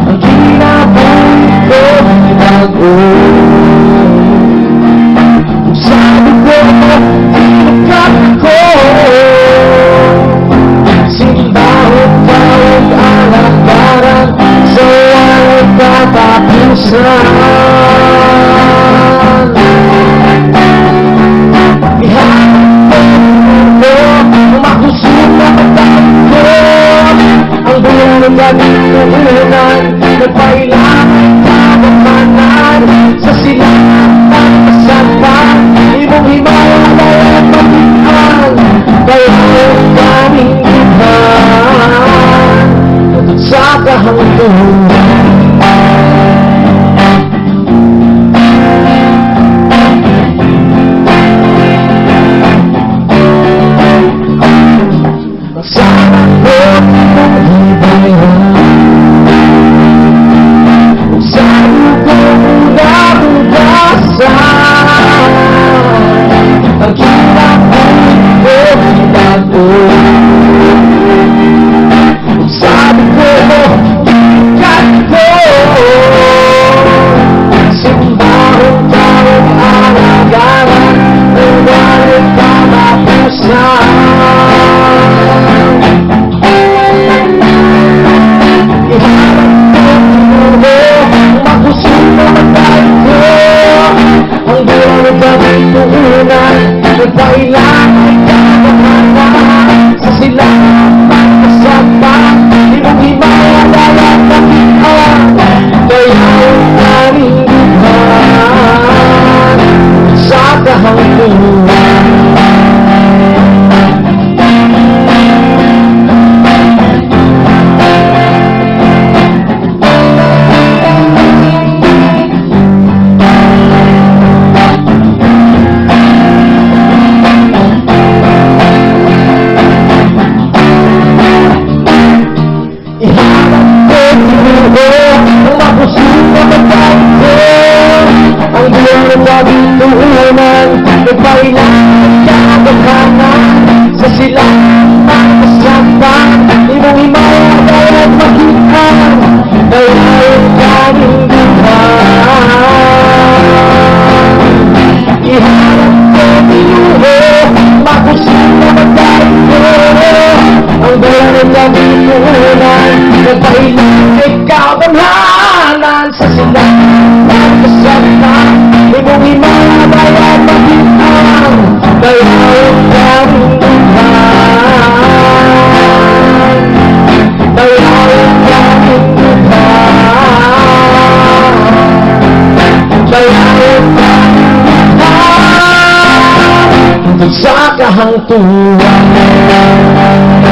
Ang kinabuhi ko bago. Kung sabi ko, tinagkat ko, simbahot ka ang alagaran sa walang katapusan. Ang nagtuunan, nagpailangan kabamanan sa silang pagkasapan, imong himala at magitan, kaya ang daming iban, natod sa kahangtunan. Nagpailangan kabamanan sa silang pagkasapan, imong himala at magitan, kaya ang daming iban sa kahangtunan. Ang buong nagtuunan, nagpailangan kabamanan sa silang pagkasapan, imong himala at magitan, kaya ang daming iban. Iharap ko pinuho, makusing na magdahil ko, ang buong nagtuunan, nagpailangan kabamanan sa silang pagkasapan, imong himala at magitan, kaya ang daming iban, kaya ang daming iban, kaya ang daming iban, sa kahangtunan.